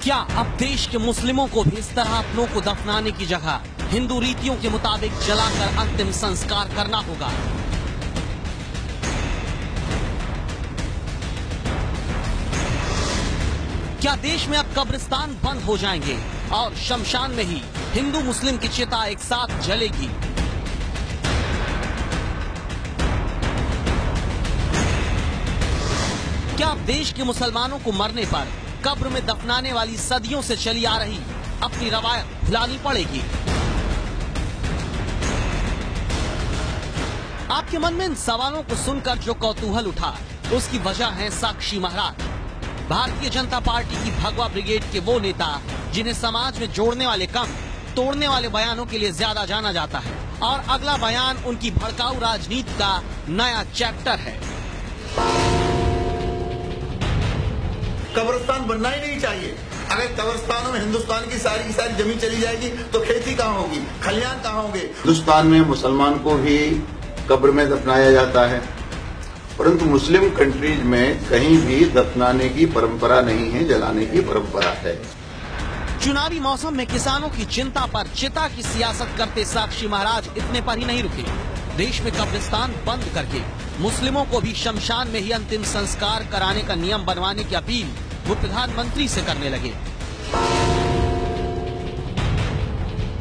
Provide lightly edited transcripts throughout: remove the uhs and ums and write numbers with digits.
क्या अब देश के मुस्लिमों को भी इस तरह अपनों को दफनाने की जगह हिंदू रीतियों के मुताबिक जलाकर अंतिम संस्कार करना होगा? क्या देश में अब कब्रिस्तान बंद हो जाएंगे और शमशान में ही हिंदू मुस्लिम की चिता एक साथ जलेगी? क्या अब देश के मुसलमानों को मरने पर कब्र में दफनाने वाली सदियों से चली आ रही अपनी रवायत भुलानी पड़ेगी? आपके मन में इन सवालों को सुनकर जो कौतूहल उठा, उसकी वजह है साक्षी महाराज, भारतीय जनता पार्टी की भगवा ब्रिगेड के वो नेता जिन्हें समाज में जोड़ने वाले कम, तोड़ने वाले बयानों के लिए ज्यादा जाना जाता है। और अगला बयान उनकी भड़काऊ राजनीति का नया चैप्टर है। कब्रिस्तान बनना ही नहीं चाहिए। अगर कब्रिस्तानों में हिंदुस्तान की सारी जमीन चली जाएगी तो खेती कहाँ होगी, खलियान कहाँ होंगे? हिंदुस्तान में मुसलमान को भी कब्र में दफनाया जाता है, परंतु मुस्लिम कंट्रीज में कहीं भी दफनाने की परंपरा नहीं है, जलाने की परंपरा है। चुनावी मौसम में किसानों की चिंता पर चिता की सियासत करते साक्षी महाराज इतने पर ही नहीं रुके। देश में कब्रिस्तान बंद करके मुस्लिमों को भी शमशान में ही अंतिम संस्कार कराने का नियम बनवाने की अपील वो प्रधानमंत्री से करने लगे।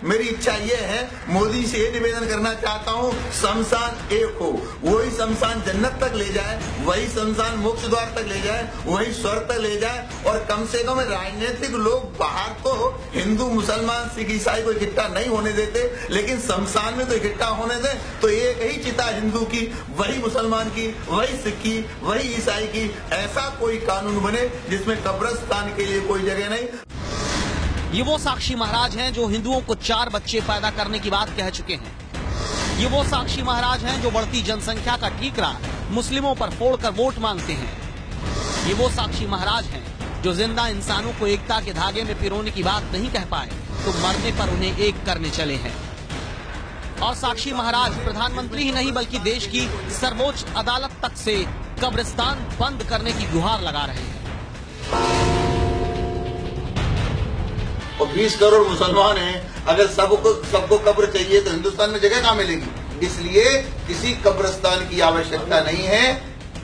मेरी इच्छा ये है, मोदी से ये निवेदन करना चाहता हूँ, शमशान एक हो, वही शमशान जन्नत तक ले जाए, वही शमशान मोक्ष द्वार तक ले जाए, वही स्वर्ग तक ले जाए। और कम से कम राजनीतिक लोग बाहर तो हिंदू मुसलमान सिख ईसाई को इकट्ठा नहीं होने देते, लेकिन शमशान में तो इकट्ठा होने दे। तो एक ही चिता हिंदू की, वही मुसलमान की, वही सिख की, वही ईसाई की। ऐसा कोई कानून बने जिसमें कब्रिस्तान के लिए कोई जगह नहीं। ये वो साक्षी महाराज हैं जो हिंदुओं को 4 बच्चे पैदा करने की बात कह चुके हैं। ये वो साक्षी महाराज हैं जो बढ़ती जनसंख्या का ठीकरा मुस्लिमों पर फोड़कर वोट मांगते हैं। ये वो साक्षी महाराज हैं जो जिंदा इंसानों को एकता के धागे में पिरोने की बात नहीं कह पाए तो मरने पर उन्हें एक करने चले हैं। और साक्षी महाराज प्रधानमंत्री ही नहीं बल्कि देश की सर्वोच्च अदालत तक से कब्रिस्तान बंद करने की गुहार लगा रहे हैं। और 20 करोड़ मुसलमान हैं, अगर सबको कब्र चाहिए तो हिंदुस्तान में जगह कहाँ मिलेगी? इसलिए किसी कब्रिस्तान की आवश्यकता नहीं है।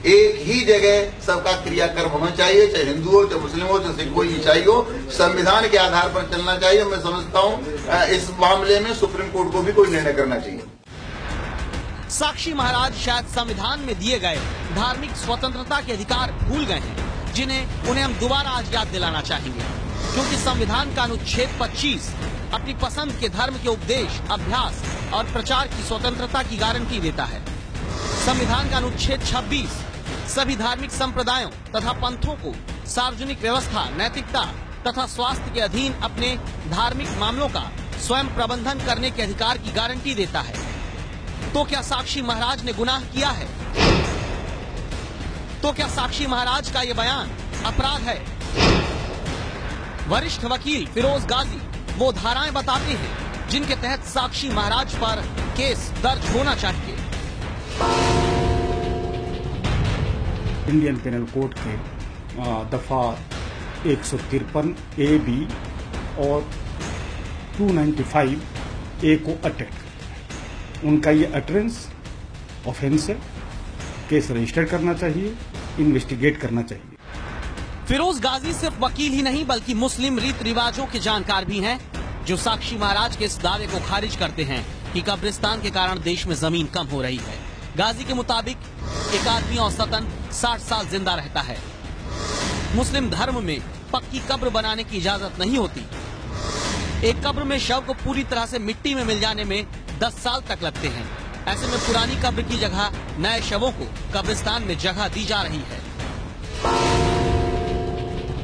एक ही जगह सबका क्रियाकर्म होना चाहिए, चाहे हिंदू हो, चाहे मुस्लिम हो, चाहे सिख हो, ईसाई हो। संविधान के आधार पर चलना चाहिए। मैं समझता हूँ इस मामले में सुप्रीम कोर्ट को भी कोई निर्णय करना चाहिए। साक्षी महाराज शायद संविधान में दिए गए धार्मिक स्वतंत्रता के अधिकार भूल गए हैं, जिन्हें उन्हें हम दोबारा आज याद दिलाना चाहेंगे। क्योंकि संविधान का अनुच्छेद 25 अपनी पसंद के धर्म के उपदेश, अभ्यास और प्रचार की स्वतंत्रता की गारंटी देता है। संविधान का अनुच्छेद 26 सभी धार्मिक संप्रदायों तथा पंथों को सार्वजनिक व्यवस्था, नैतिकता तथा स्वास्थ्य के अधीन अपने धार्मिक मामलों का स्वयं प्रबंधन करने के अधिकार की गारंटी देता है। तो क्या साक्षी महाराज ने गुनाह किया है? तो क्या साक्षी महाराज का ये बयान अपराध है? वरिष्ठ वकील फिरोज गाजी वो धाराएं बताते हैं जिनके तहत साक्षी महाराज पर केस दर्ज होना चाहिए। इंडियन पेनल कोड के दफा 153 ए बी और 295 ए को अटैक करते हैं। उनका ये अटरेंस ऑफेंस है, केस रजिस्टर करना चाहिए, इन्वेस्टिगेट करना चाहिए। फिरोज गाजी सिर्फ वकील ही नहीं बल्कि मुस्लिम रीत रिवाजों के जानकार भी हैं, जो साक्षी महाराज के इस दावे को खारिज करते हैं कि कब्रिस्तान के कारण देश में जमीन कम हो रही है। गाजी के मुताबिक एक आदमी औसतन 60 साल जिंदा रहता है। मुस्लिम धर्म में पक्की कब्र बनाने की इजाजत नहीं होती। एक कब्र में शव को पूरी तरह से मिट्टी में मिल जाने में 10 साल तक लगते हैं। ऐसे में पुरानी कब्र की जगह नए शवों को कब्रिस्तान में जगह दी जा रही है।